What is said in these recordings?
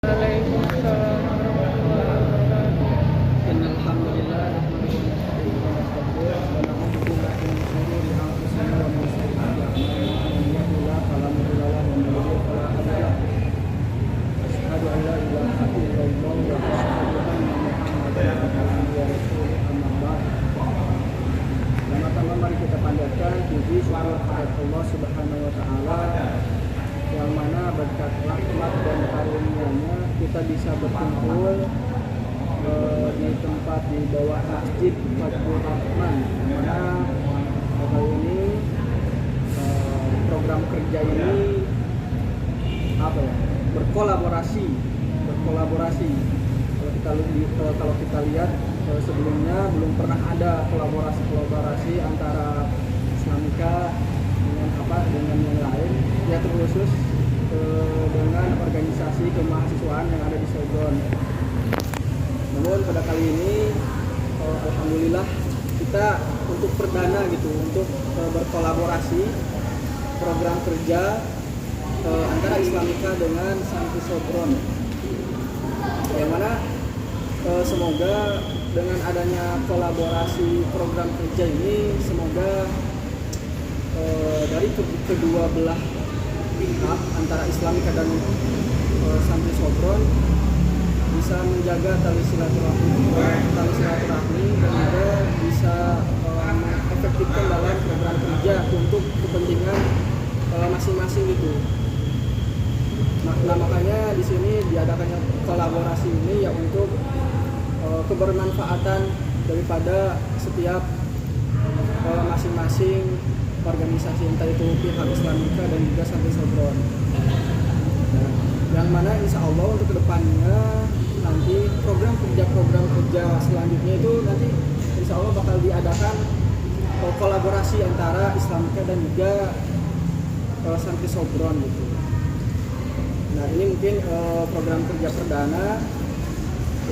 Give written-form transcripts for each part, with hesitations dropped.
Waalaikumsalam warahmatullahi wabarakatuh. Innal hamdalillah nahmaduhu wa nasta'inuhu wa na'udzu billahi min shururi anfusina wa min sayyiati a'malina man yahdihillahu fala mudilla lahu wa man yudlil fala hadiya lahu. Asyhadu an la ilaha illallah wa asyhadu anna Muhammadan abduhu wa rasuluh amma ba'd. Pertama-tama mari kita panjatkan puji syukur kepada Allah Subhanahu wa taala yang mana berkat rahmat dan karunia-Nya kita bisa berkumpul di tempat di bawah Masjid Fathur Rahman, yang mana kali ini program kerja ini berkolaborasi. Kalau kita lihat sebelumnya belum pernah ada kolaborasi antara Islamika dengan yang lain, ya terkhusus dengan organisasi kemahasiswaan yang ada di Sogron. Namun pada kali ini alhamdulillah kita untuk perdana untuk berkolaborasi program kerja antara Islamika dengan Santri Sogron, yang mana semoga dengan adanya kolaborasi program kerja ini semoga dari kedua belah pihak antara Islamika dan Santri Sogron bisa menjaga tali silaturahmi dan juga bisa mengefektifkan dalam program kerja untuk kepentingan masing-masing gitu. Nah, makanya di sini diadakannya kolaborasi ini ya untuk kebermanfaatan daripada setiap masing-masing organisasi, entah itu pihak Islamika dan juga Santri Sogron. Nah, yang mana insya Allah untuk kedepannya nanti program kerja selanjutnya itu nanti insya Allah bakal diadakan kolaborasi antara Islamika dan juga Santri Sogron gitu. Nah, ini mungkin program kerja perdana.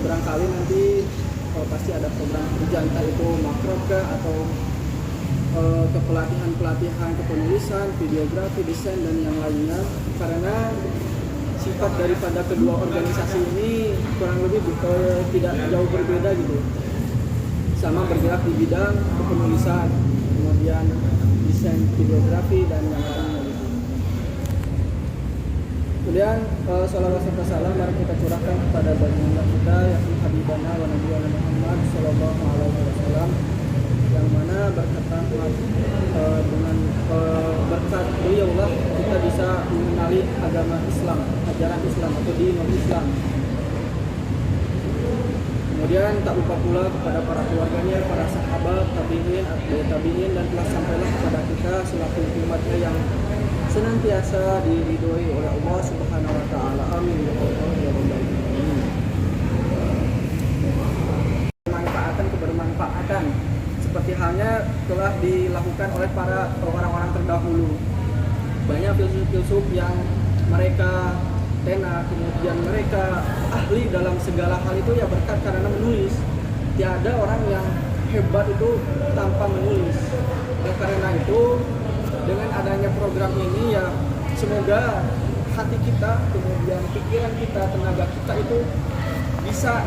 Barangkali nanti pasti ada program kerja entah itu makrokah atau pelatihan kepenulisan, videografi, desain dan yang lainnya, karena sifat daripada kedua organisasi ini kurang lebih tidak jauh berbeda gitu, sama bergerak di bidang kepenulisan, kemudian desain videografi dan yang lainnya gitu. Kemudian sholawat serta salam mari kita curahkan kepada baginda kita yakni Habibana wa Nabiyana Muhammad sallallahu alaihi wasallam, yang mana berkat rahmat dengan berkat beliaulah kita bisa mengenali agama Islam, ajaran Islam atau dinul Islam. Kemudian tak lupa pula kepada para keluarganya, para sahabat, tabi'in dan telah sampailah kepada kita selaku umatnya yang senantiasa diridhoi oleh Allah Subhanahu wa taala. Amin ya Allah ya rabbal alamin. Kebermanfaatan seperti halnya telah dilakukan oleh para orang-orang terdahulu. Banyak filsuf-filsuf yang mereka tenar, kemudian mereka ahli dalam segala hal itu ya berkat karena menulis. Tiada orang yang hebat itu tanpa menulis. Dan karena itu dengan adanya program ini ya semoga hati kita, kemudian pikiran kita, tenaga kita itu bisa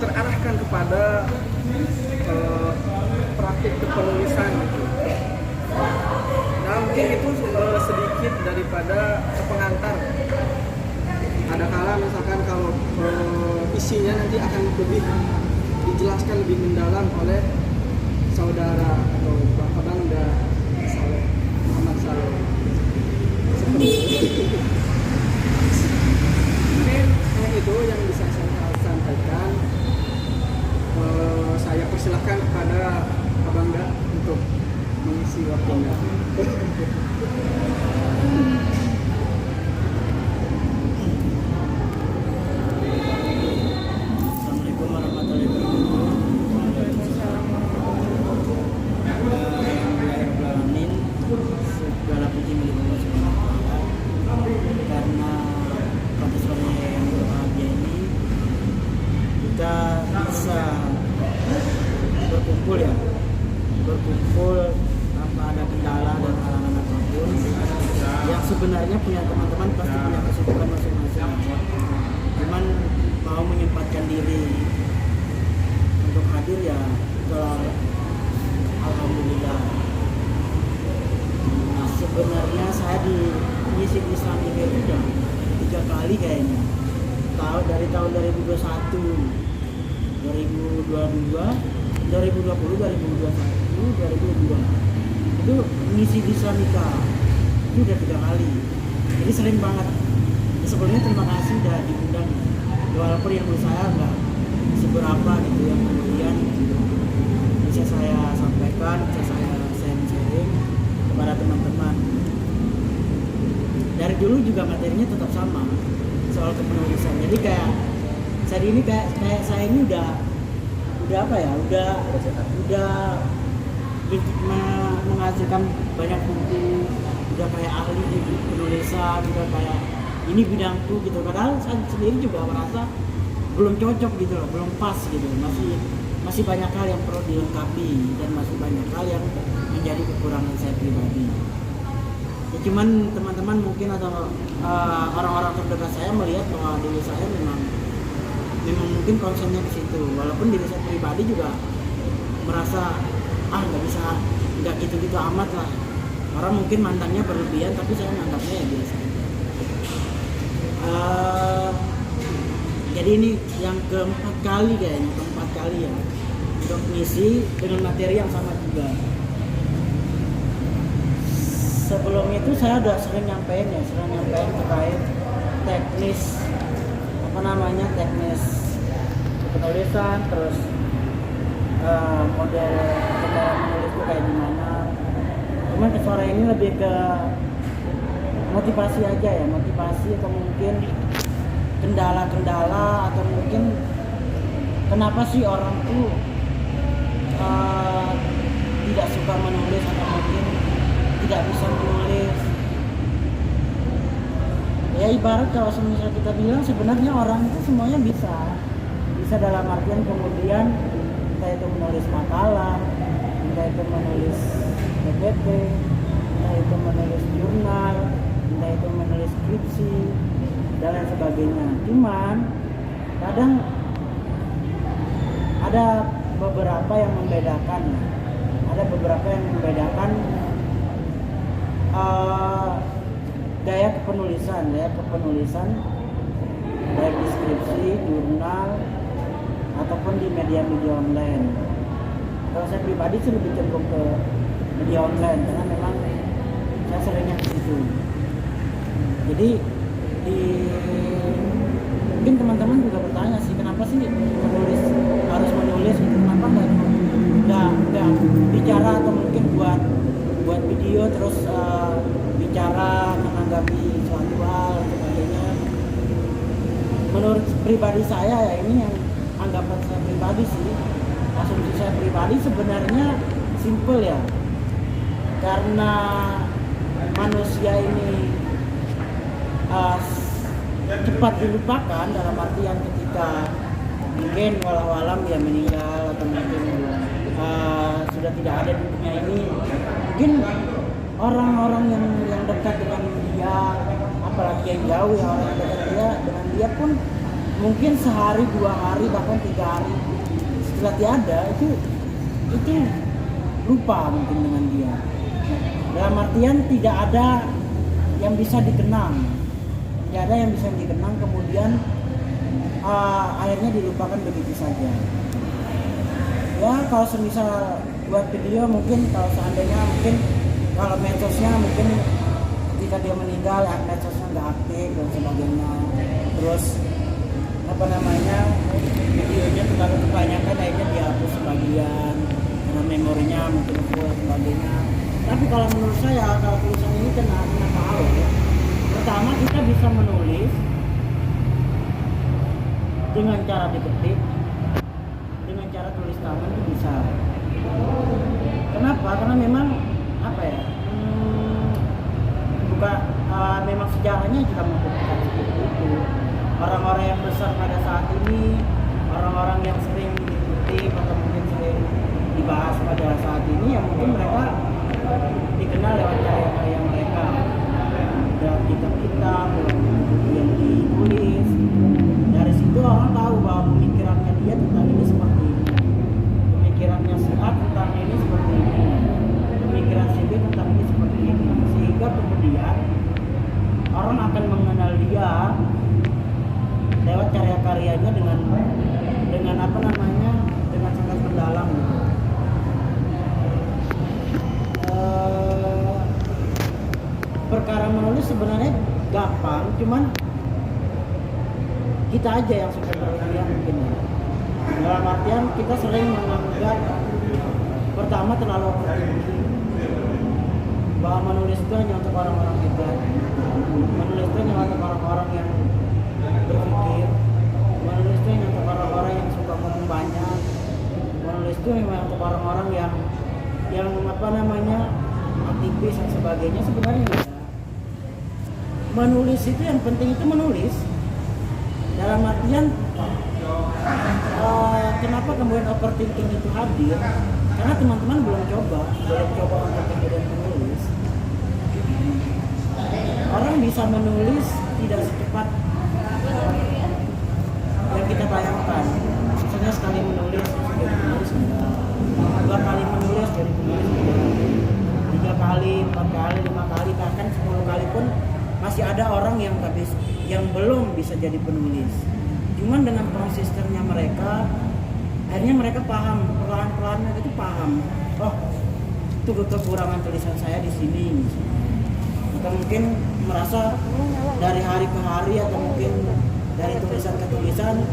terarahkan kepada praktik kepenulisan gitu. Nah, mungkin itu sedikit daripada pengantar. Ada kala misalkan kalau isinya nanti akan lebih dijelaskan lebih mendalam oleh saudara atau Bapak Bangda Saleh Muhammad Saleh. Seperti itu. Mungkin itu yang bisa saya sampaikan. Saya persilahkan kepada Abangda untuk mengisi waktunya. Assalamualaikum warahmatullahi wabarakatuh. Alhamdulillahirrahmanirrahim. Segala puji milik Allah Subhanahu wa taala. Karena pada sore yang berbahagia ini kita bisa berkumpul tanpa ada kendala dan halangan apapun. Yang sebenarnya punya teman-teman pasti punya kesibukan masing-masing. syukur alhamdulillah. Nah, sebenarnya saya di misi Islam ini udah 3 kali kayaknya. Dari tahun 2021, 2022, 2020, 2021, 2022 itu misi di Islamika itu udah 3 kali, jadi sering banget. Sebelumnya terima kasih udah diundang, walaupun ilmu saya nggak seberapa gitu yang kemudian bisa saya sampaikan, bisa saya sharing kepada teman-teman. Dari dulu juga materinya tetap sama soal kepenulisan. Jadi kayak saat ini kayak saya ini udah apa ya, udah menghasilkan banyak buku, udah kayak ahli di penulisan, udah kayak ini bidangku gitu. Padahal saya sendiri juga merasa belum cocok gitu loh, belum pas gitu, masih banyak hal yang perlu dilengkapi dan masih banyak hal yang menjadi kekurangan saya pribadi. Ya, cuman teman-teman mungkin atau orang-orang terdekat saya melihat bahwa diri saya memang mungkin konsennya ke situ, walaupun diri saya pribadi juga merasa nggak gitu-gitu amat lah. Orang mungkin mandangnya berlebihan, tapi saya menganggapnya ya biasa. Jadi ini yang keempat kali ya untuk misi dengan materi yang sama juga. Sebelum itu saya udah sering nyampein terkait teknis penulisan, terus model menulis itu kayak gimana. Cuman ke sore ini lebih ke motivasi aja ya, atau mungkin kendala-kendala, atau mungkin kenapa sih orang tuh tidak suka menulis atau mungkin tidak bisa menulis. Ya ibarat kalau misalnya kita bilang sebenarnya orang itu semuanya bisa dalam artian kemudian entah itu menulis makalah, entah itu menulis PPT, entah itu menulis jurnal, entah itu menulis skripsi dan lain sebagainya. Cuman kadang ada beberapa yang membedakan gaya kepenulisan baik di skripsi, jurnal ataupun di media-media online. Kalau saya pribadi sih lebih cenderung ke media online karena memang saya seringnya ke situ. Jadi mungkin teman-teman juga bertanya sih, kenapa sih harus menulis gitu, kenapa nggak bicara atau mungkin buat video terus bicara menanggapi suatu hal dan sebagainya. Menurut pribadi saya ya, ini yang anggapan saya pribadi sih, asumsi saya pribadi sebenarnya simple ya, karena manusia ini cepat dilupakan, dalam artian ketika mungkin walau-alam dia meninggal atau mungkin sudah tidak ada di dunia ini, mungkin orang-orang yang dekat dengan dia, apalagi yang jauh ya, orang yang dekat dengan dia pun mungkin sehari, 2 hari, bahkan 3 hari setelah tiada itu lupa mungkin dengan dia. Dalam artian tidak ada yang bisa dikenang, kemudian akhirnya dilupakan begitu saja. Ya kalau semisal buat video, mungkin kalau seandainya mungkin kalau medsosnya mungkin ketika dia meninggal medsosnya nggak aktif dan sebagainya, terus videonya terlalu kebanyakan akhirnya dihapus sebagian karena memorinya mungkin full dan sebagainya. Tapi kalau menurut saya, kalau tulisan ini kena hal ya. Pertama, kita bisa menulis dengan cara diketik, dengan cara tulis tangan itu bisa. Kenapa? Karena memang memang sejarahnya juga membuktikan seperti itu. Orang-orang yang besar pada saat ini, orang-orang yang sering dikutip atau mungkin sering dibahas pada saat ini, ya mungkin mereka dikenal lewat karya-karya mereka, lewat kitab-kitab, lewat buku yang ditulis. Dari situ orang tahu bahwa pemikirannya dia tentang ini seperti ini, pemikirannya mengerjainya dengan apa namanya, dengan sangat mendalam gitu. Perkara menulis sebenarnya gampang, cuman kita aja yang suka berlebihan mungkin ya. Dalam artian kita sering menganggap pertama terlalu overthinking, bahwa menulis itu hanya untuk orang-orang hebat, menulis itu hanya untuk orang-orang yang berpikir, menulis itu hanya untuk orang-orang yang suka ngomong banyak, menulis itu memang untuk orang-orang yang apa namanya, aktivis dan sebagainya. Sebenarnya enggak. Menulis itu yang penting itu menulis dalam artian kenapa kemudian overthinking itu hadir, karena teman-teman belum coba untuk kemudian menulis. Orang bisa menulis tidak secepat yang kita bayangkan. Misalnya sekali menulis jadi penulis enggak, 2 kali menulis jadi penulis enggak, 3 kali, 4 kali, 5 kali, bahkan 10 kali pun masih ada orang yang belum bisa jadi penulis. Cuman dengan konsistennya mereka, akhirnya mereka paham, perlahan-lahan itu paham. Oh, itu kekurangan tulisan saya di sini. Atau mungkin merasa dari hari ke hari atau mungkin dari tulisan ke tulisan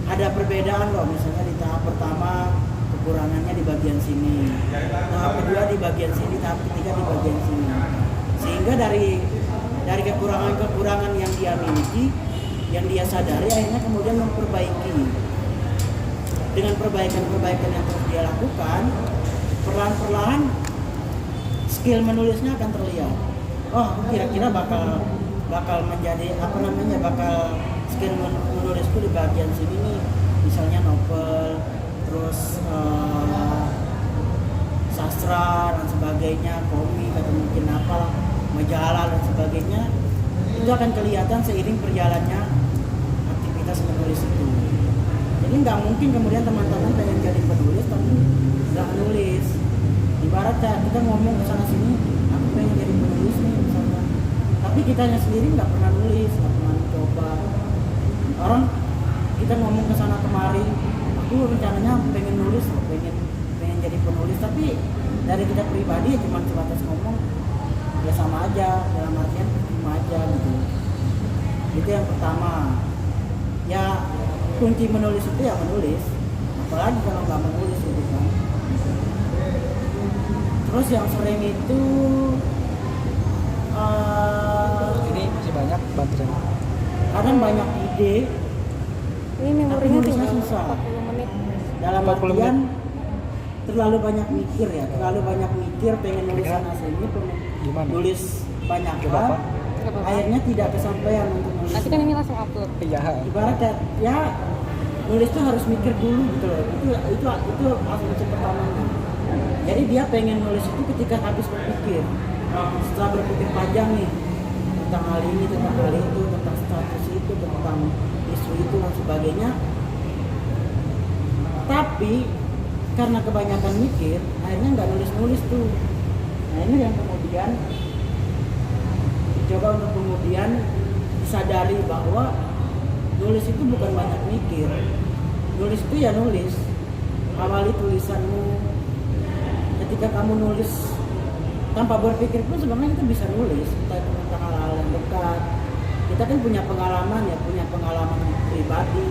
ada perbedaan loh. Misalnya di tahap pertama kekurangannya di bagian sini, tahap kedua di bagian sini, tahap ketiga di bagian sini. Sehingga dari kekurangan-kekurangan yang dia miliki, yang dia sadari, akhirnya kemudian memperbaiki. Dengan perbaikan-perbaikan yang terus dia lakukan, perlahan-perlahan skill menulisnya akan terlihat. Oh, kira-kira bakal menjadi apa namanya, bakal skill menulisku di bagian sini nih, misalnya novel, terus sastra dan sebagainya, komik atau mungkin apa, majalah dan sebagainya. Itu akan kelihatan seiring berjalannya aktivitas menulis itu. Jadi nggak mungkin kemudian teman-teman pengen jadi penulis tapi nggak menulis. Ibarat kita ngomong ke sana sini, aku pengen jadi penulis nih misalnya, tapi kitanya sendiri nggak pernah nulis, nggak pernah coba. Orang kita ngomong ke sana kemari, aku rencananya pengen nulis, pengen jadi penulis, tapi dari kita pribadi ya cuma sebatas ngomong, ya sama aja, dalam artian cuma aja gitu. Itu yang pertama. Ya kunci menulis itu ya menulis, apalagi kalau nggak menulis gitu kan. Terus yang sering itu Ini masih banyak bantuan. kadang banyak ide, Ini memorinya nulisnya tinggal susah. 40 menit. dalam 40 artian menit. terlalu banyak mikir ya, terlalu banyak mikir, pengen nulis Kira-kira sana sini, pengen gimana? nulis banyak Coba hal, apa? Nggak apa-apa. akhirnya tidak kesampaian untuk nulis. Nanti kan ini langsung upload. Iya. Ibarat ya nulis tuh harus mikir dulu gitu loh. Itu asumsi pertamanya. Jadi dia pengen nulis itu ketika habis berpikir. Setelah berpikir panjang nih tentang hal ini, tentang hal itu, tentang status itu, tentang isu itu dan sebagainya. Tapi karena kebanyakan mikir, akhirnya nggak nulis tuh. Nah ini yang kemudian dicoba untuk kemudian disadari bahwa nulis itu bukan banyak mikir. Nulis itu ya nulis. Awali tulisanmu. Ketika kamu nulis tanpa berpikir pun sebenarnya kita bisa nulis, entah itu tentang hal-hal yang dekat. Kita kan punya pengalaman ya, punya pengalaman pribadi,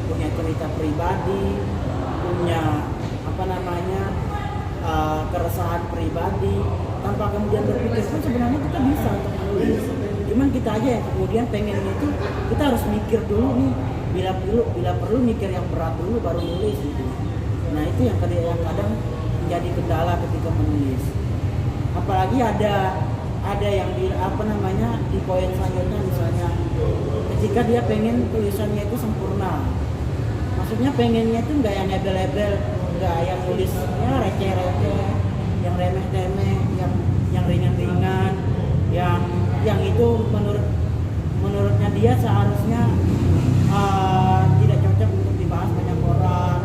punya cerita pribadi, punya apa namanya keresahan pribadi. Tanpa kemudian berpikir pun sebenarnya kita bisa untuk menulis. Cuman kita aja yang kemudian pengen itu, kita harus mikir dulu nih, bila perlu mikir yang berat dulu baru nulis gitu. Nah itu yang kadang menjadi kendala ketika menulis. Apalagi ada yang di poin selanjutnya, misalnya ketika dia pengen tulisannya itu sempurna, maksudnya pengennya itu nggak yang label-label, nggak yang tulisnya receh-receh, yang remeh-temeh, yang ringan-ringan, yang itu menurutnya dia seharusnya tidak cocok untuk dibahas banyak orang,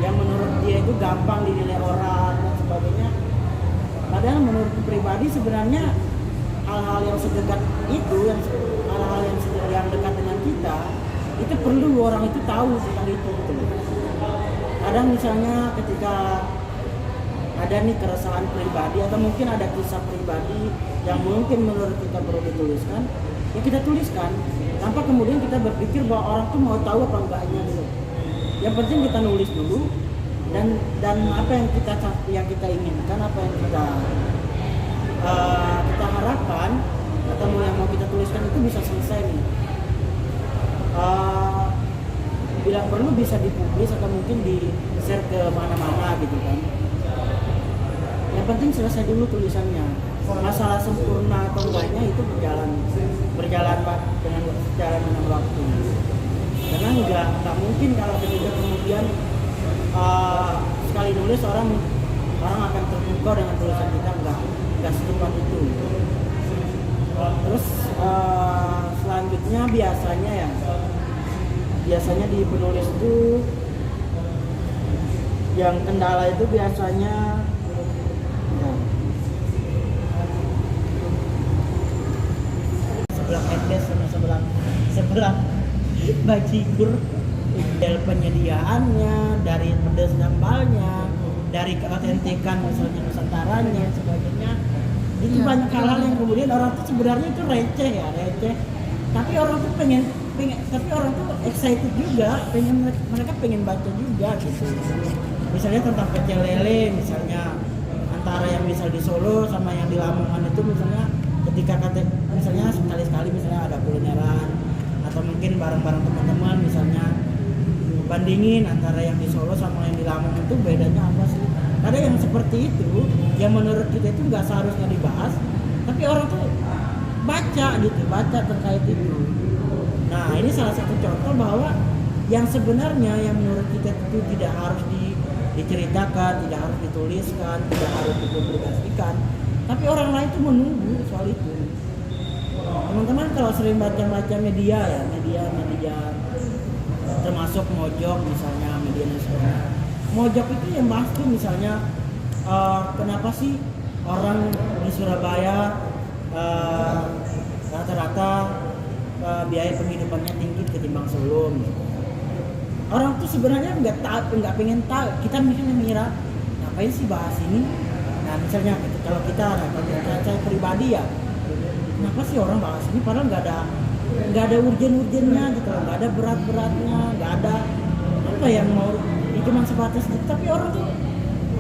yang menurut dia itu gampang dinilai orang dan sebagainya. Padahal menurut pribadi sebenarnya hal-hal yang sedekat itu, hal-hal yang dekat dengan kita, itu perlu orang itu tahu tentang itu gitu loh. Kadang misalnya ketika ada nih keresahan pribadi atau mungkin ada kisah pribadi yang mungkin menurut kita perlu dituliskan, ya kita tuliskan tanpa kemudian kita berpikir bahwa orang tuh mau tahu apa enggaknya gitu. Yang penting kita nulis dulu dan apa yang kita inginkan, apa yang kita harapkan atau yang mau kita tuliskan itu bisa selesai nih. Bila perlu bisa dipublis atau mungkin di share ke mana-mana gitu kan. Yang penting selesai dulu tulisannya. Masalah sempurna atau enggaknya itu berjalan Pak dengan waktu. Karena nggak mungkin kalau ketika kemudian sekali nulis orang akan terpukau dengan tulisan kita, nggak secepat itu. Terus selanjutnya biasanya di penulis itu yang kendala itu biasanya sebelah endes sama sebelah bajigur, dari penyediaannya, dari pedas sambalnya, dari keautentikan misalnya nusantaranya sebagainya. Itu banyak hal-hal yang kemudian orang tuh sebenarnya itu receh, tapi orang tuh tapi orang tuh excited juga, mereka pengen baca juga gitu. Misalnya tentang pecel lele misalnya, antara yang misal di Solo sama yang di Lamongan itu misalnya ketika misalnya sekali-sekali misalnya ada kulineran atau mungkin bareng-bareng teman-teman misalnya, bandingin antara yang di Solo sama yang di Lamongan itu bedanya apa sih. Ada yang seperti itu yang menurut kita itu nggak seharusnya dibahas, tapi orang tuh baca terkait itu. Nah ini salah satu contoh bahwa yang sebenarnya yang menurut kita itu tidak harus diceritakan, tidak harus dituliskan, tidak harus dipublikasikan, tapi orang lain tuh menunggu soal itu. Teman-teman kalau sering baca media termasuk Mojok misalnya, media nasional. Mojok itu yang bahas tuh misalnya kenapa sih orang di Surabaya rata-rata biaya penghidupannya tinggi ketimbang Solo. Orang tuh sebenarnya nggak pengen tahu. Kita mengira ngapain sih bahas ini? Nah misalnya kalau saya pribadi ya, kenapa sih orang bahas ini? Padahal nggak ada urgen-urgennya gitu, nggak ada berat-beratnya, nggak ada apa yang mau cuma sebatas itu, tapi orang tuh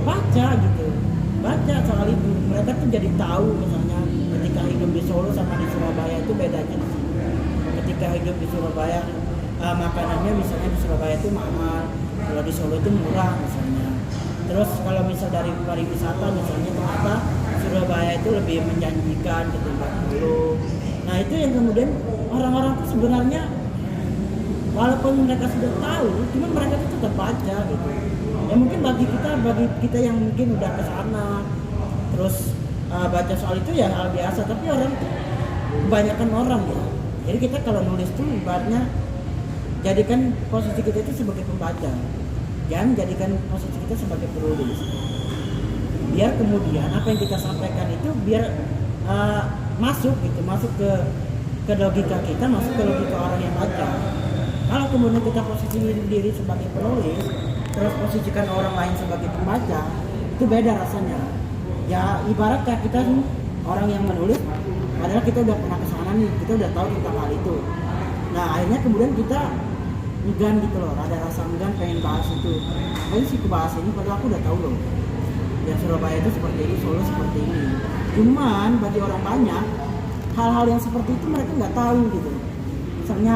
baca soal itu. Mereka tuh jadi tahu misalnya ketika hidup di Solo sama di Surabaya itu bedanya di sini. Ketika hidup di Surabaya makanannya misalnya di Surabaya itu mahal, kalau di Solo itu murah misalnya. Terus kalau misal dari pariwisata misalnya ternyata Surabaya itu lebih menjanjikan ketimbang Solo. Nah itu yang kemudian orang-orang tuh sebenarnya walaupun mereka sudah tahu, cuma mereka tuh tetap baca gitu. Ya mungkin bagi kita yang mungkin udah ke sana terus baca soal itu ya hal biasa, tapi orang tuh kebanyakan orang ya. Jadi kita kalau nulis tuh ibaratnya jadikan posisi kita itu sebagai pembaca, jangan jadikan posisi kita sebagai penulis. Biar kemudian apa yang kita sampaikan itu biar masuk ke logika kita, masuk ke logika orang yang baca. Kalau kemudian kita posisi diri sebagai penulis, terus posisikan orang lain sebagai pembaca, itu beda rasanya. Ya ibarat kayak kita orang yang menulis, padahal kita udah pernah kesana nih, kita udah tahu tentang hal itu. Nah akhirnya kemudian kita enggan gitu loh, ada rasa enggan pengen bahas itu. Ngapain sih kebahas ini, padahal aku udah tahu loh. Ya Surabaya itu seperti ini, Solo seperti ini. Cuman bagi orang banyak, hal-hal yang seperti itu mereka nggak tahu gitu. Misalnya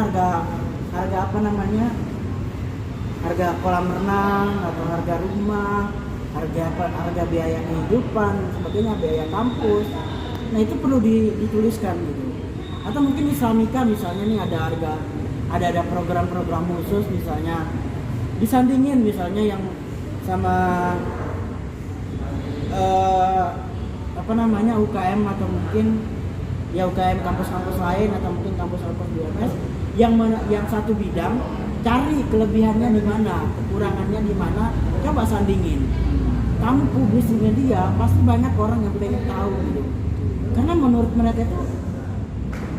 harga apa namanya, harga kolam renang atau harga rumah, harga biaya kehidupan, sebagainya, biaya kampus. Nah itu perlu dituliskan gitu. Atau mungkin Islamika misalnya nih ada program-program khusus misalnya, disandingin misalnya yang sama UKM atau mungkin ya UKM kampus-kampus lain atau mungkin kampus-kampus BMS yang satu bidang, cari kelebihannya di mana, kekurangannya di mana, coba sandingin. Kamu publis di media pasti banyak orang yang pengen tahu gitu. Karena menurut mereka itu,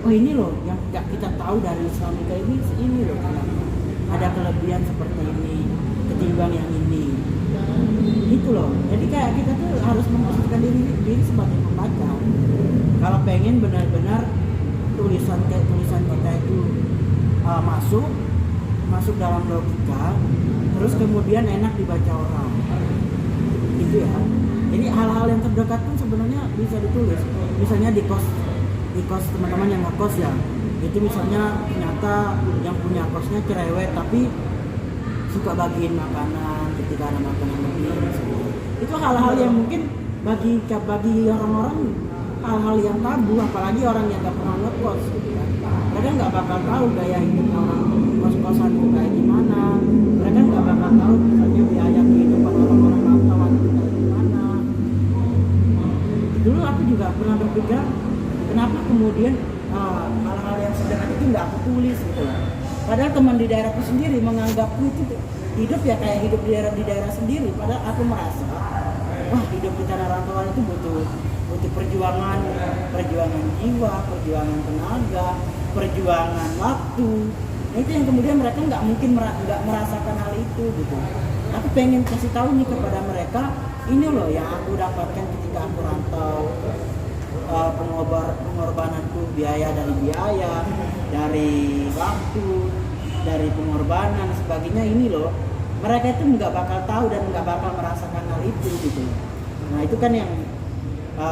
oh ini loh yang nggak kita tahu dari Islamika ini loh. kelebihan seperti ini ketimbang yang ini. Itu loh. Jadi kayak kita tuh harus memposisikan diri sebagai pembaca. Kalau pengen benar-benar tulisan kita itu masuk dalam logika, terus kemudian enak dibaca orang. Gitu ya. Jadi hal-hal yang terdekat pun sebenarnya bisa ditulis. Misalnya di kos teman-teman yang ngekos ya. Itu misalnya ternyata yang punya kosnya cerewet tapi suka bagiin makanan ketika ada makanan lebih. Itu hal-hal yang mungkin bagi orang-orang hal-hal yang tabu, apalagi orang yang nggak pernah ngekos gitu kan. Mereka nggak bakal tahu gaya hidup orang kos-kosan itu kayak gimana. Mereka nggak bakal tahu misalnya biaya kehidupan orang-orang rantauan itu kayak gimana. Dulu aku juga pernah berpikir kenapa kemudian hal-hal yang sederhana itu nggak aku tulis gitu lah. Padahal teman di daerahku sendiri menganggapku itu hidup ya kayak hidup di daerah sendiri. Padahal aku merasa, wah hidup di tanah rantauan itu butuh perjuangan jiwa, perjuangan tenaga, perjuangan waktu. Nah, itu yang kemudian mereka nggak mungkin nggak merasakan hal itu gitu. Aku pengen kasih tahu nih kepada mereka, ini loh yang aku dapatkan ketika aku rantau. Pengorbananku biaya, dari waktu, dari pengorbanan sebagainya ini loh. Mereka itu nggak bakal tahu dan nggak bakal merasakan hal itu gitu. Nah itu kan yang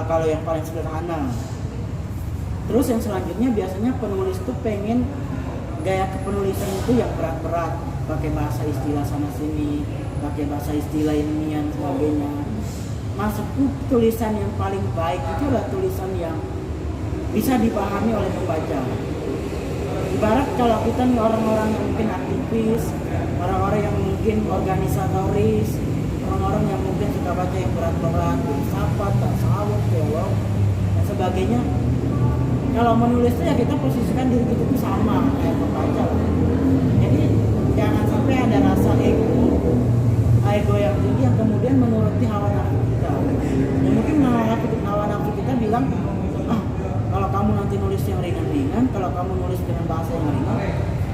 kalau yang paling sederhana. Terus yang selanjutnya biasanya penulis tuh pengen gaya kepenulisan itu yang berat-berat, pakai bahasa istilah sana sini, pakai bahasa istilah ini dan sebagainya. Maksudku tulisan yang paling baik itu adalah tulisan yang bisa dipahami oleh pembaca. Ibarat kalau kita nih orang-orang yang mungkin aktivis, orang-orang yang mungkin organisatoris, orang-orang yang mungkin suka baca yang berat-berat, filsafat, tasawuf, teolog, dan sebagainya. Kalau menulis itu ya kita posisikan diri kita itu sama kayak pembaca. Jadi jangan sampai ada rasa ego yang tinggi yang kemudian menuruti hawa nafsu kita. Ya mungkin hawa nafsu kita bilang, kalau kamu nanti nulis yang ringan-ringan, kalau kamu nulis dengan bahasa yang ringan,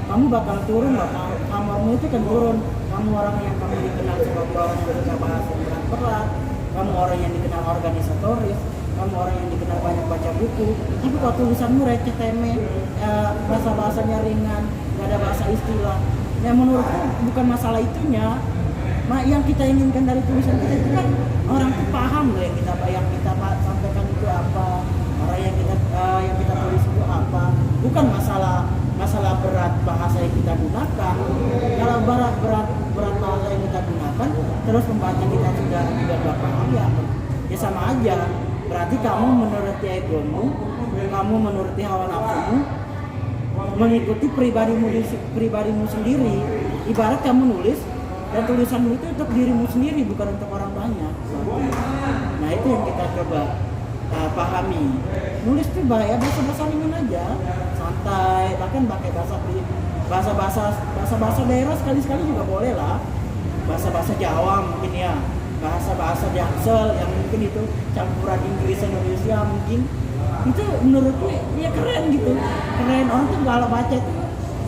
kamu bakal turun loh, kamu itu kan turun. Kamu orang yang kamu dikenal sebagai orang yang suka bahasa yang berat-berat, kamu orang yang dikenal organisatoris, kamu orang yang dikenal banyak baca buku. Tapi kalau tulisanmu receh temeh, bahasa-bahasanya ringan, gak ada bahasa istilah, ya menurutku bukan masalah itunya. Yang kita inginkan dari tulisan kita itu kan orang tuh paham loh yang kita sampaikan itu apa, orang yang kita tulis itu apa. Bukan masalah berat bahasa yang kita gunakan. Kalau berat bahasa yang kita gunakan, terus pembaca kita sudah gak paham ya sama aja. Berarti kamu menuruti egomu, kamu menuruti hawa nafsumu, mengikuti pribadimu sendiri. Ibarat kamu nulis dan tulisanmu itu untuk dirimu sendiri, bukan untuk orang banyak. Nah itu yang kita coba pahami. Nulis itu bahaya bahasa ringan aja, santai, bahkan pakai bahasa daerah sekali-sekali juga boleh lah. Bahasa Jawa mungkin ya, bahasa Jaksel yang mungkin itu campuran Inggris Indonesia mungkin. Itu menurutku ya keren gitu. Keren, orang tuh kalau baca itu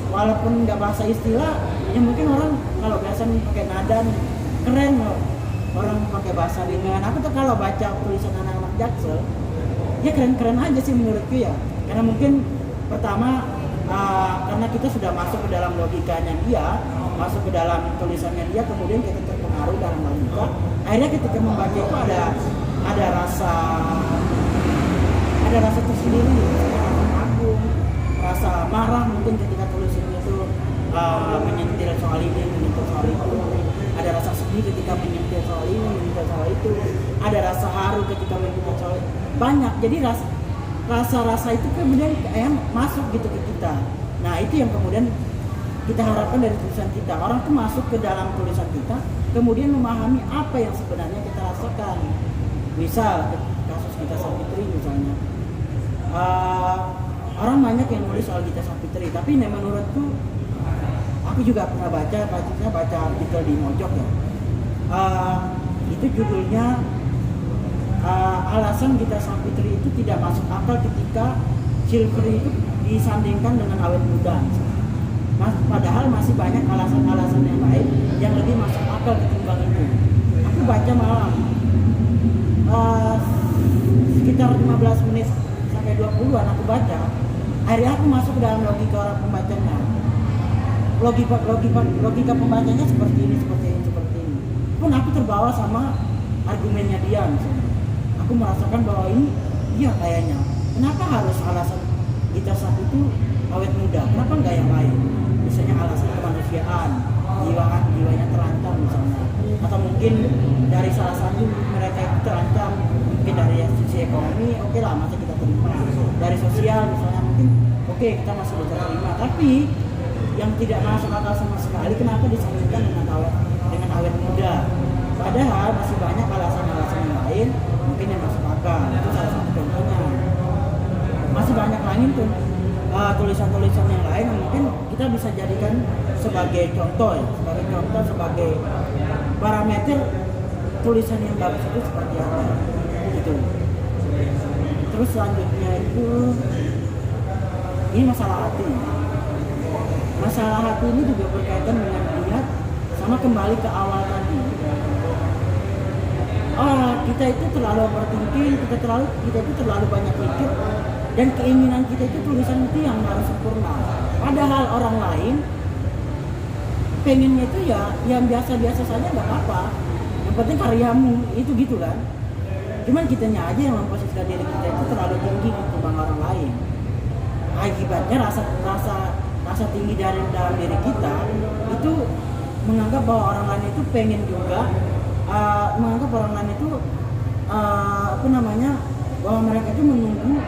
walaupun nggak bahasa istilah, ya mungkin orang kalau biasa pakai nada keren loh. Orang pakai bahasa ringan. Aku tuh kalau baca tulisan anak-anak Jaksel, ya keren-keren aja sih menurutku ya. Karena mungkin pertama karena kita sudah masuk ke dalam logikanya dia, masuk ke dalam tulisannya dia, kemudian kita terpengaruh dalam logika. Akhirnya ketika membaca itu ada rasa tersendiri, rasa kagum, rasa marah mungkin ketika tulisannya itu menyentil soal ini, menyentil soal itu. Ada rasa sedih ketika menyentil soal ini, menyentil soal itu. Ada rasa haru ketika menyentil soal itu. Banyak. Jadi rasa itu kemudian masuk gitu ke kita. Nah itu yang kemudian kita harapkan dari tulisan kita. Orang tuh masuk ke dalam tulisan kita, kemudian memahami apa yang sebenarnya kita rasakan. Misal kasus Gita Savitri misalnya, orang banyak yang nulis soal Gita Savitri, tapi menurutku aku juga pernah baca artikel di Mojok ya. Itu judulnya alasan Gita Savitri itu tidak masuk akal ketika Silver itu disandingkan dengan awet muda. Padahal masih banyak alasan-alasan yang lain yang lebih masuk akal ketimbang itu. Aku baca malam sekitar 15 menit sampai 20-an aku baca. Akhirnya aku masuk ke dalam logika orang pembacanya. Logika pembacanya seperti ini. Pun aku terbawa sama argumennya dia misalnya. Aku merasakan bahwa ini iya kayaknya. Kenapa harus alasan kita saat itu awet muda? Kenapa enggak yang lain? Misalnya alasan kemanusiaan, jiwanya terancam misalnya. Atau mungkin dari salah satu mereka itu terancam, mungkin dari sisi ekonomi, oke lah masih kita terima. Dari sosial misalnya mungkin oke kita masih bisa terima. Tapi yang tidak masuk akal sama sekali kenapa disandingkan dengan awet muda? Padahal masih banyak alasan-alasan yang lain mungkin yang masuk akal. Itu salah satu contohnya. Masih banyak lagi tuh tulisan-tulisan yang lain yang mungkin kita bisa jadikan sebagai contoh ya, sebagai parameter tulisan yang bagus itu seperti apa gitu. Terus selanjutnya itu ini masalah hati. Masalah hati ini juga berkaitan dengan niat sama kembali ke awal tadi. Kita itu terlalu overthinking, kita itu terlalu banyak pikir, dan keinginan kita itu tulisan itu yang harus sempurna. Padahal orang lain pengennya itu ya yang biasa-biasa saja nggak apa-apa. Yang penting karyamu itu gitu kan. Cuman kitanya aja yang memposisikan diri kita itu terlalu tinggi ketimbang orang lain. Akibatnya rasa tinggi dari dalam diri kita itu menganggap bahwa orang lain itu pengen juga menganggap orang lain itu bahwa mereka itu menunggu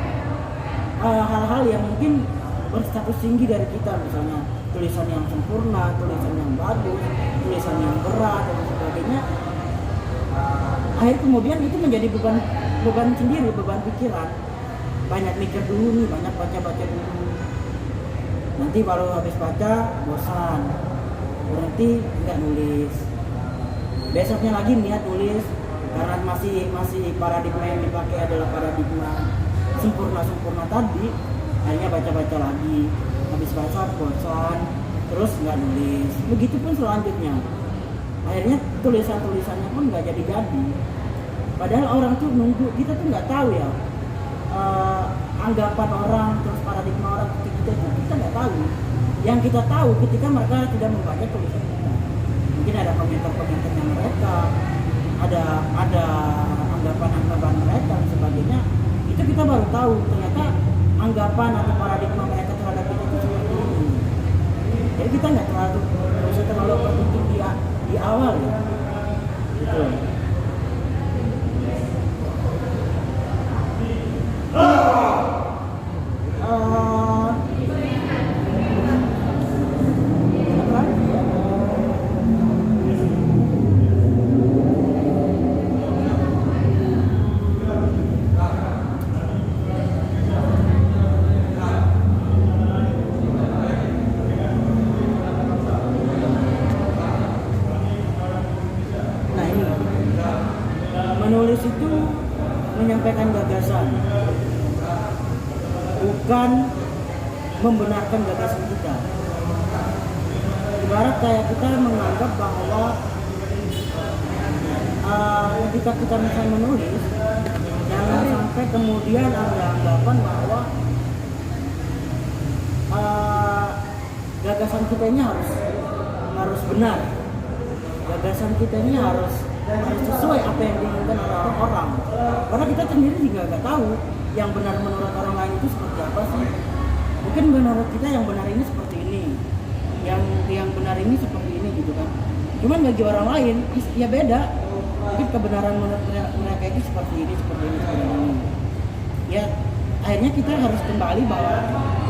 hal-hal yang mungkin berstatus tinggi dari kita, misalnya tulisan yang sempurna, tulisan yang bagus, tulisan yang berat dan sebagainya. Akhir kemudian itu menjadi beban sendiri, beban pikiran. Banyak mikir dulu nih, banyak baca dulu. Nanti baru habis baca bosan, berhenti nggak nulis. Besoknya lagi niat nulis karena masih paradigma yang dipakai adalah paradigma sempurna tadi. Akhirnya baca lagi, habis baca bosan, terus nggak nulis. Begitupun selanjutnya. Akhirnya tulisannya pun nggak jadi. Padahal orang tuh nunggu, kita tuh nggak tahu ya anggapan orang, terus paradigma orang kita nggak tahu. Yang kita tahu ketika mereka tidak membaca tulisan kita. Mungkin ada komentar-komentarnya mereka, ada anggapan mereka dan sebagainya. Itu kita baru tahu ternyata anggapan atau paradigma mereka terhadap kita itu seperti ini. Jadi kita nggak usah terlalu berpikir di awal ya. Gitu. Menulis itu menyampaikan gagasan, bukan membenarkan gagasan kita. Ibarat kayak kita menganggap bahwa ketika kita misalnya menulis, jangan sampai kemudian ada anggapan bahwa gagasan kita ini harus benar, gagasan kita ini harus sesuai apa yang diinginkan oleh orang. Karena kita sendiri juga nggak tahu yang benar menurut orang lain itu seperti apa sih. Mungkin menurut kita yang benar ini seperti ini, yang benar ini seperti ini gitu kan. Cuman bagi orang lain ya beda. Mungkin kebenaran menurut mereka itu seperti ini. Ya akhirnya kita harus kembali bahwa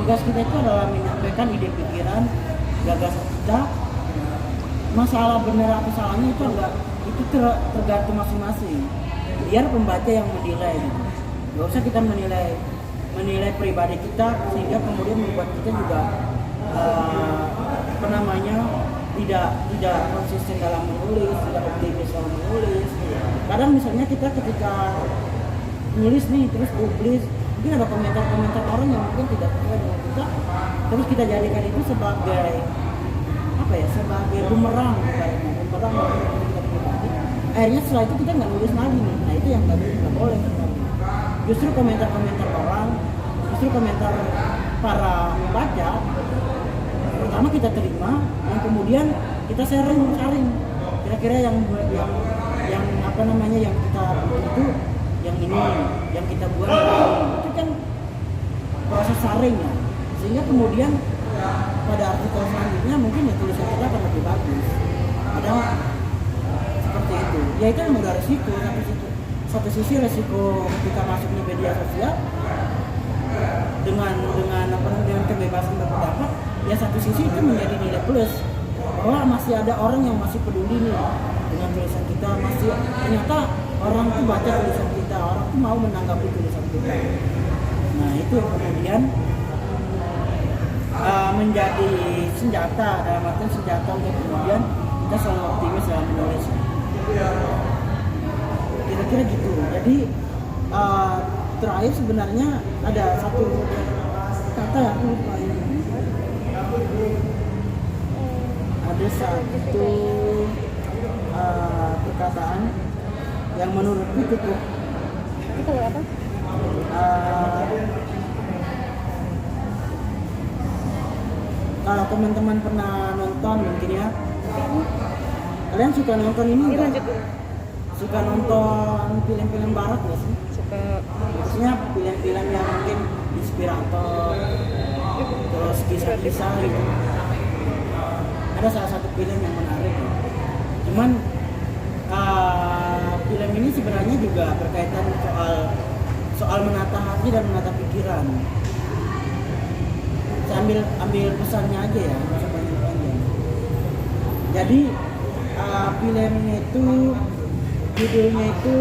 tugas kita itu adalah menyampaikan ide pikiran, gagasan kita. Masalah benar atau salahnya itu tergantung masing-masing. Biar pembaca yang menilai gitu. Gak usah kita menilai pribadi kita sehingga kemudian membuat kita juga tidak konsisten dalam menulis, tidak optimis dalam menulis. Kadang misalnya kita ketika nulis nih terus publis mungkin ada komentar-komentar orang yang mungkin tidak sesuai dengan kita, terus kita jadikan itu sebagai apa ya, sebagai bumerang yang kita pribadi. Akhirnya setelah itu kita nggak nulis lagi nih. Nah itu yang nggak boleh. Justru komentar-komentar orang, justru komentar para pembaca pertama kita terima, yang kemudian kita sharing kira-kira yang apa namanya yang kita itu yang ini yang kita buat itu kan proses sharing ya, sehingga kemudian pada artikel selanjutnya mungkin ya tulisan kita akan lebih bagus. Ada seperti itu ya, itu memang ada resiko. Satu sisi resiko ketika masuk di media sosial dengan apa namanya dengan kebebasan berpendapat, ya satu sisi itu menjadi nilai plus bahwa masih ada orang yang masih peduli nih dengan tulisan kita, masih ternyata orang tuh baca tulisan kita, orang tuh mau menanggapi tulisan kita. Nah itu yang kemudian menjadi senjata, dalam artian senjata untuk kemudian kita selalu optimis dalam menulis. Kira-kira gitu. Jadi terakhir sebenarnya ada satu kata yang aku lupa ini. Ada satu perkataan yang menurutku cukup Itu kalau apa? kalau teman-teman pernah nonton mungkin ya, kalian suka nonton ini Ini nggak? lanjut dulu. Suka nonton film-film barat nggak sih? Suka. Maksudnya film-film yang mungkin inspirator, terus kisah-kisah gitu. Ada salah satu film yang menarik ya. Cuman film ini sebenarnya juga berkaitan soal menata hati dan menata pikiran. Saya ambil pesannya aja ya, nggak usah panjang-panjang. Jadi filmnya itu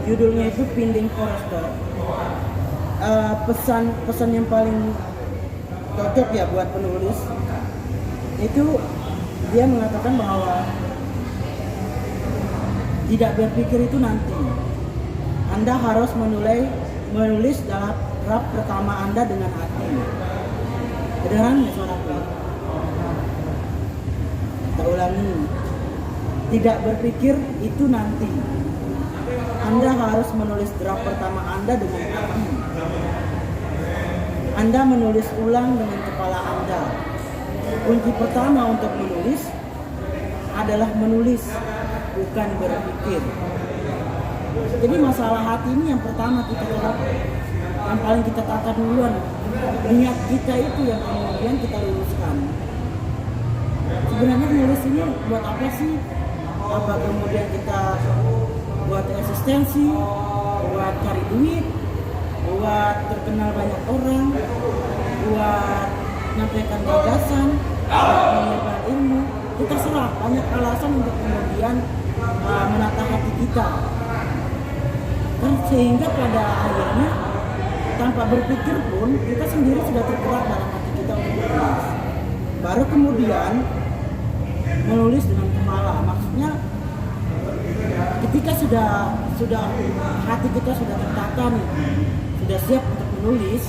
judulnya itu Finding Forrester. Pesan yang paling cocok ya buat penulis itu dia mengatakan bahwa tidak berpikir itu nanti. Anda harus menulis dalam draft pertama Anda dengan hati. Kedengaran ya suaraku? Kita ulangi. Tidak berpikir itu nanti. Anda harus menulis draft pertama Anda dengan hati. Anda menulis ulang dengan kepala Anda. Kunci pertama untuk menulis adalah menulis, bukan berpikir. Jadi masalah hati ini yang pertama kita terapkan, yang paling kita tata duluan. Niat kita itu yang kemudian kita luruskan. Sebenarnya menulis ini buat apa sih? Apa kemudian kita buat eksistensi, buat cari duit, buat terkenal banyak orang, buat menyampaikan gagasan, buat menyebar ilmu? Kita serah, banyak alasan untuk kemudian menata hati kita. Dan sehingga pada akhirnya tanpa berpikir pun kita sendiri sudah tergerak dalam hati kita untuk menulis. Baru kemudian menulis dengan kepala. Maksudnya ketika sudah hati kita sudah tertata nih, sudah siap untuk menulis,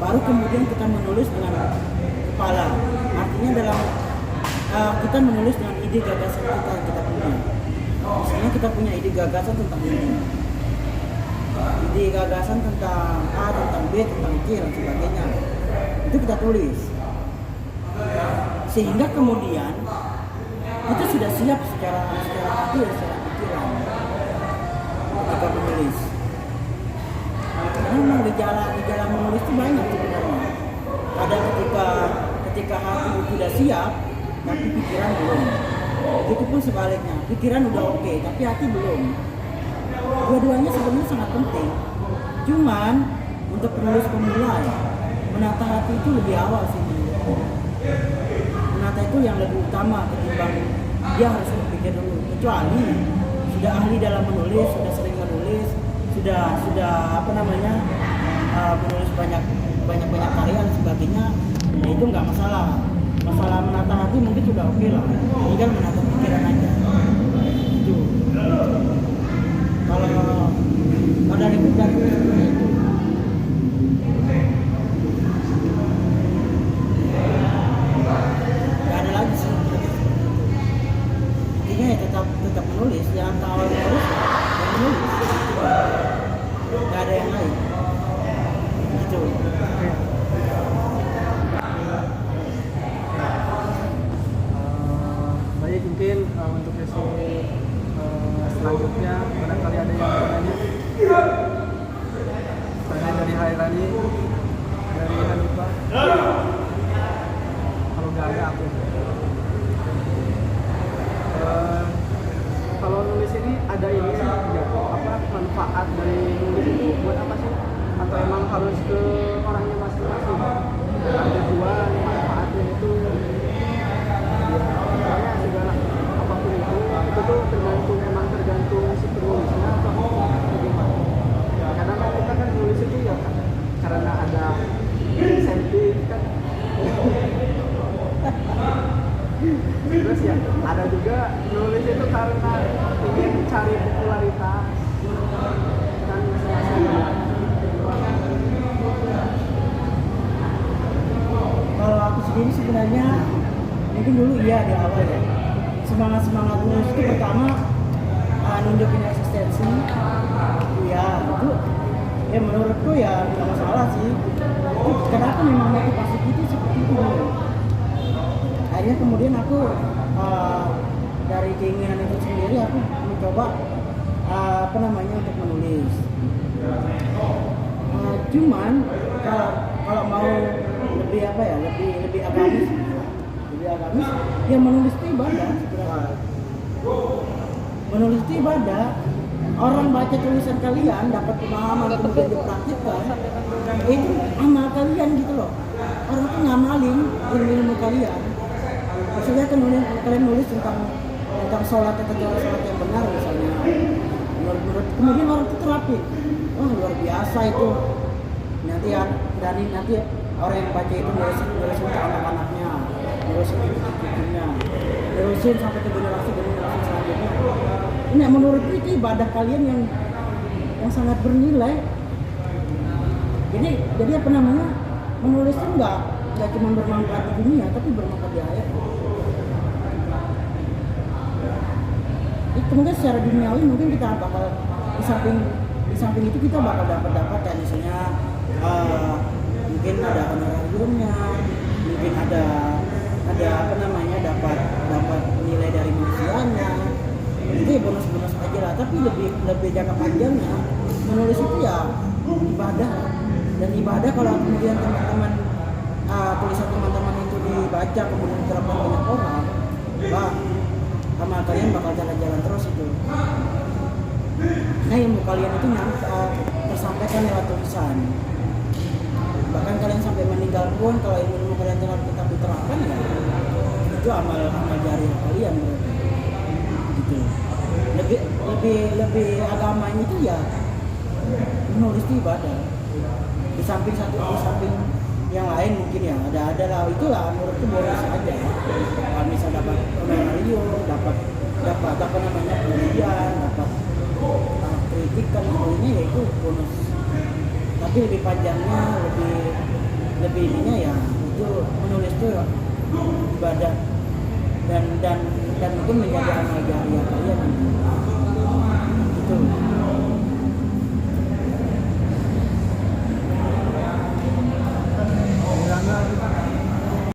baru kemudian kita menulis dengan kepala. Artinya dalam kita menulis dengan ide gagasan kita yang kita punya. Misalnya kita punya ide gagasan tentang ini, ide gagasan tentang A, tentang B, tentang C dan sebagainya. Itu kita tulis. Sehingga kemudian kita sudah siap secara hati dan secara pikiran ketika menulis. Karena memang gejala menulis itu banyak sebenarnya. Ada ketika hati sudah siap, tapi pikiran belum. Begitupun sebaliknya, pikiran udah oke, tapi hati belum. Dua-duanya sebenarnya sangat penting. Cuman untuk penulis pemula ya, menata hati itu lebih awal sih. Menata itu yang lebih utama ketimbang dia harus berpikir dulu. Kecuali sudah ahli dalam menulis, sudah sering menulis, sudah apa namanya menulis banyak karya dan sebagainya, ya itu nggak masalah. Masalah menata hati mungkin sudah oke lah, tinggal menata pikiran aja. Itu Terus ya ada juga nulis itu karena ingin cari popularitas kan Kalau aku sendiri sebenarnya mungkin dulu iya di awal ya semangat nulis itu pertama nunjukin eksistensi ya itu ya menurutku ya tidak masalah sih itu kenapa memang motivasi itu seperti itu dulu. Akhirnya kemudian aku dari keinginan itu sendiri aku mencoba untuk menulis. Cuman kalau mau lebih lebih agamis ya menulis itu ibadah sebenarnya. Menulis itu ibadah. Orang baca tulisan kalian dapat pemahaman kemudian dipraktikkan itu amal kalian gitu loh. Orang tuh ngamalin ilmu kalian. Maksudnya kalian nulis tentang sholat atau cara sholat yang benar misalnya. Menurut kemudian orang itu terapi. Wah luar biasa itu. Nanti orang yang baca itu nulisin ke anak-anaknya, nulisin ke cucunya, nulisin sampai ke generasi selanjutnya. Ini menurutku itu ibadah kalian yang sangat bernilai. Jadi apa namanya menulis itu nggak cuma bermanfaat di dunia, tapi bermanfaat di akhirat. Itu mungkin secara duniawi mungkin kita bakal di samping itu kita bakal dapat kayak misalnya mungkin ada honorariumnya, mungkin ada apa namanya dapat nilai dari manusianya. Itu ya bonus aja lah, tapi lebih jangka panjangnya menulis itu ya ibadah. Dan ibadah kalau kemudian teman-teman tulisan teman-teman itu dibaca kemudian diterapkan banyak orang, amal kalian bakal jalan-jalan terus itu. Nah ilmu kalian itu tersampaikan lewat tulisan. Bahkan kalian sampai meninggal pun kalau ilmu kalian tetap diterapkan ya itu amal jariah kalian berarti. Gitu. Lebih agamanya itu ya menulis itu ibadah. Di samping yang lain mungkin ya ada lah itulah menurutku bonus aja. Kalau misal dapat honorarium, dapat apa namanya pujian, dapat kritikan semuanya ya itu bonus. Tapi lebih panjangnya lebih ininya ya itu menulis itu ya, ibadah dan mungkin menjadi amal jariah kalian.